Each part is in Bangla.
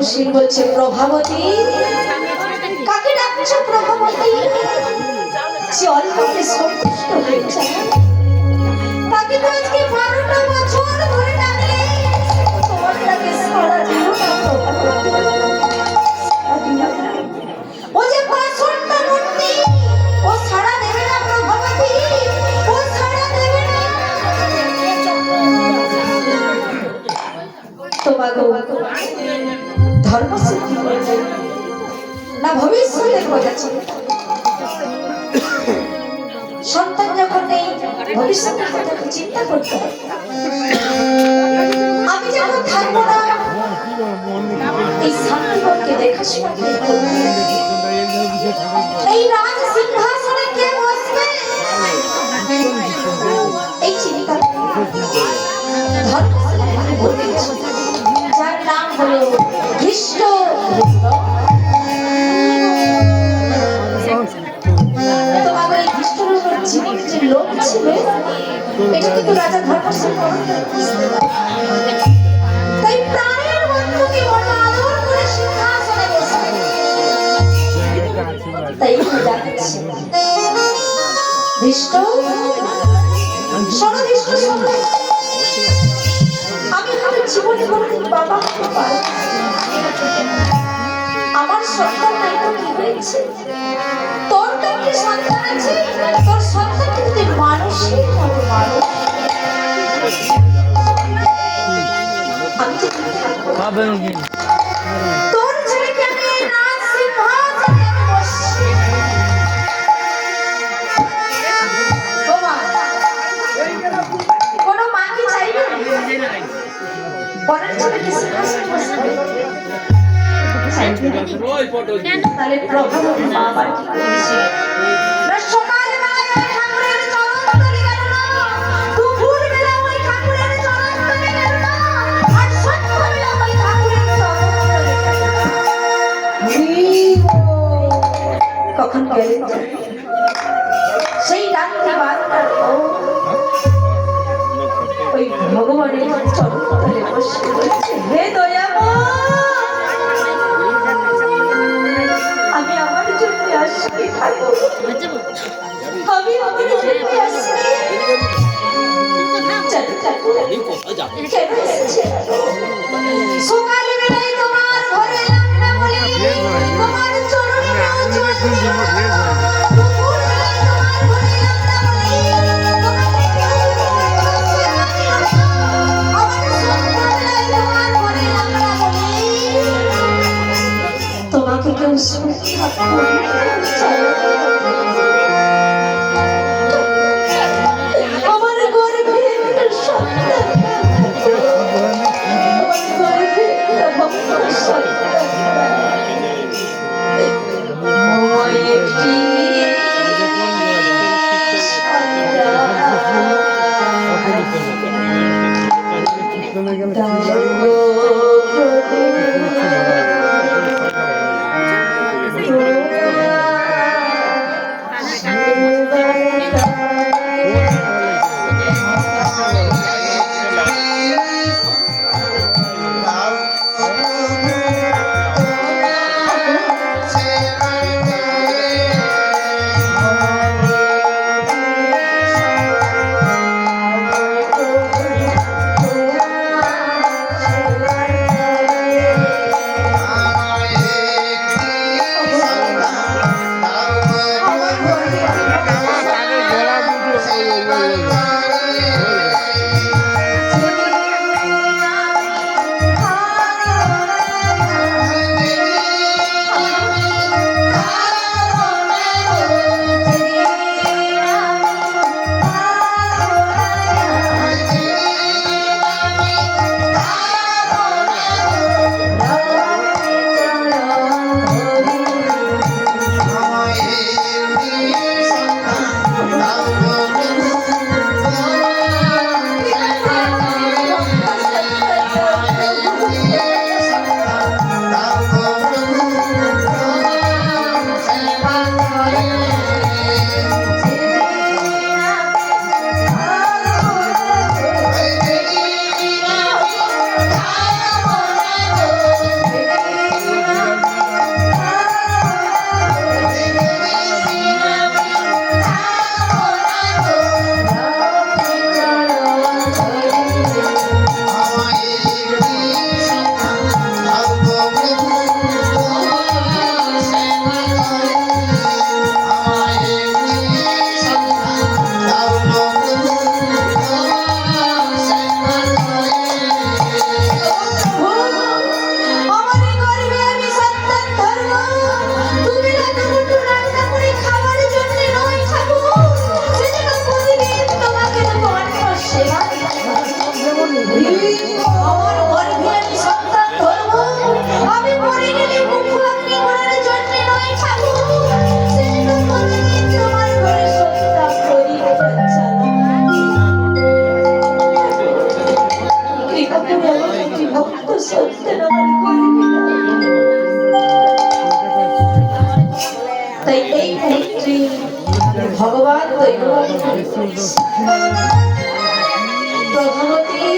ধর্মশীল বলছে, প্রভাবতী কাকে ডাকছো প্রভাবতী? যে অল্পতে সন্তুষ্ট হয়ে যায় তাকে তো আজকে 12টা বছর ধরে ডাকলে তোমার তাকে সাড়া দিও না প্রভাবতী। ও যে প্রচন্ড মূর্তি, ও সাড়া দেবে না প্রভাবতী, ও সাড়া দেবে না। তোমাকে ধর্মশীল কি বলছে না ভবিষ্যতের কথা চিন্তা। সন্তান যখন নেই ভবিষ্যতের কথা চিন্তা করতে হবে। আমি যখন থাকবো না এই শান্তিবনকে দেখাশোনা কে করবে? এই রাজ সিংহাসনে কে বসবে? এই চিন্তা ধর্মশীল বলছে, যার নাম হলো ধৃষ্ট। তোমাদের এই ধৃষ্টর জীবনে যে লোক ছিল এটা কিন্তু রাজা ধর্মশীল বুঝতে পারে। তাই প্রাণের বন্ধুকে বড় আদর করে সিংহাসনে বসবে। তাই ডাকছে ধৃষ্ট, শোনো ধৃষ্ট, শোনো, আমি আমার জীবনে কোনোদিন বাবা হতে পারি, আমার সন্তান নাই তো কি হয়েছে? তোর তো একটি সন্তান আছে, তোর সন্তানকে যদি মানুষের মতো মানুষ আমি তো তোর ছেলেকে আমি এই রাজ সিংহাসনে বসছি। কোনো মা কি চাইবে পরের ছেলেকে সিংহাসনে বসবে? তাহলে প্রভাবতী মা আবার কি করেছে? সকালবেলায় ঠাকুরের চরণ তলে গেল না, দুপুরবেলা ওই ঠাকুরের চরণ তলে গেল না, আর সন্ধ্যাবেলা ওই ঠাকুরের চরণ তলে গেল না। কখন গেলেন সেই রাত্রি 12টার পর ওই ভগবানের চরণ তলে বসে বলছে, হে দয়াময়, আমি আমার জন্য আসছি ঠাকুর, আমি আমার জন্য আসছি। কেন এসেছে? সকালবেলায় তোমার ঘরে এলাম না বলে তোমার চরণে জল দিলাম, দুপুরবেলায় তোমার ঘরে এলাম না বলে তোমাকে কেউ আবার সন্ধ্যাবেলায় তোমার ঘরে এলাম না বলে তোমাকে কেউ শ্রদ্ধা করে। আমার গর্ভে একটা সন্তান, আমার গর্ভে একটা ভক্ত সন্তান, একটি তাই এই মুহূর্তে ভগবান প্রভাবতী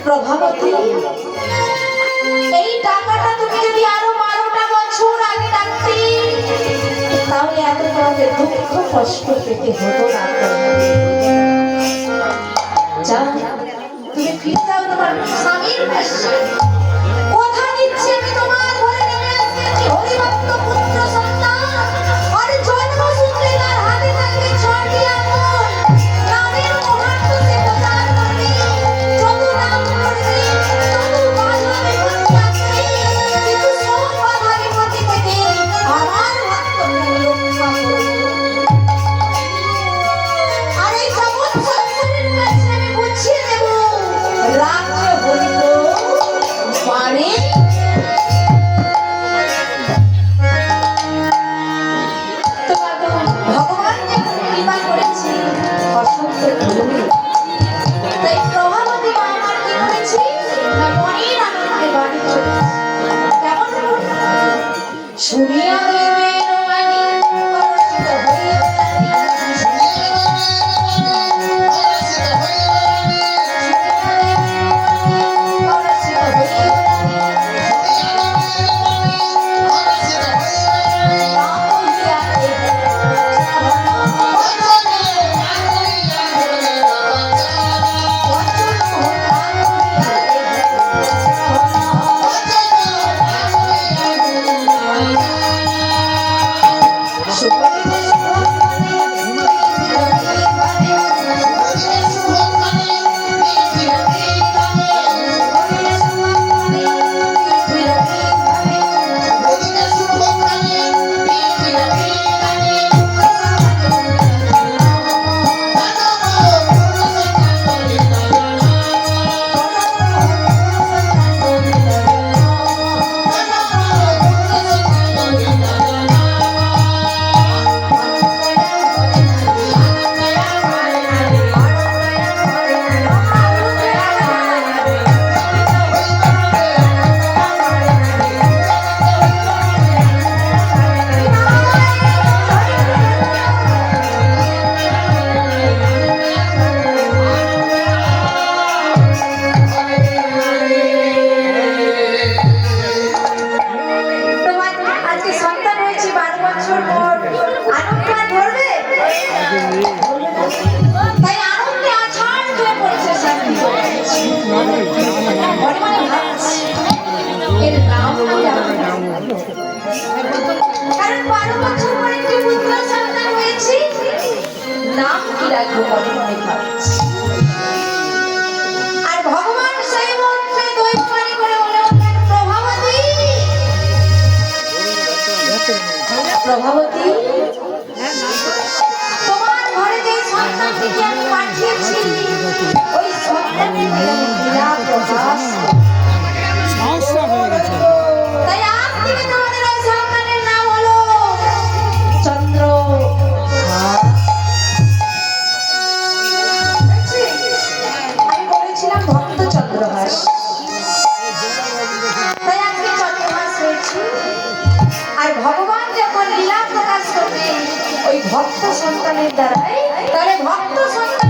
প্রভাবতী এই টাকাটা তুমি যদি আরো 12টা বছর আগে রাখতে তাহলে এত তোমাকে দুঃখ কষ্ট পেতে হতো না। যা তুমি ফিরে যাও তোমার স্বামীর কাছে। কথা দিচ্ছি আমি তোমার ঘরে নেমে আসছি হরিভক্ত পুত্র সন্তান। আর জন্মসূত্রে তার হাতে থাকবে 6টি আঙুল। নামের মহাত্ম সে প্রচার করবে। যত নাম করবে তত বাঁধবে প্রত্যাশে। কিন্তু সব বাধার প্রতি থেকে আমার ভক্তকে রক্ষা করবে। আর এই সমস্ত সংসারের কাছে আমি বুঝিয়ে দেব রাজ্য হইত মানে ভগবান যে কৃপা করেছে অসংখ্য ধন্যবাদ। তাই প্রভাবতী মা আমার কি করেছি না মনের আনন্দে বাড়ি চলেছে। কেমন শুনিয়া দেবেন বাণী পরশিত হইয়া কারণ 12 বছর পরে একটি পুত্র সন্তান হয়েছে। নাম কি রাখবো মনে মনে ভাবছি। আর ভগবান সেই মন্ত্রে দৈববাণী করে বলে উঠলেন প্রভাবতী প্রভাবতী তোমার ঘরে যে সন্তানটিকে আমি পাঠিয়েছি ওই সন্তানটিকে আমি লীলা প্রকাশ তাই আজ থেকে তোমাদের ওই সন্তানের নাম হলো চন্দ্র। আমি বলেছিলাম ভক্ত চন্দ্রহাস, তাই আজকে চন্দ্রহাস হয়েছি। আর ভগবান যখন লীলা প্রকাশ করবে ওই ভক্ত সন্তানের দ্বারাই, তাহলে ভক্ত সন্তান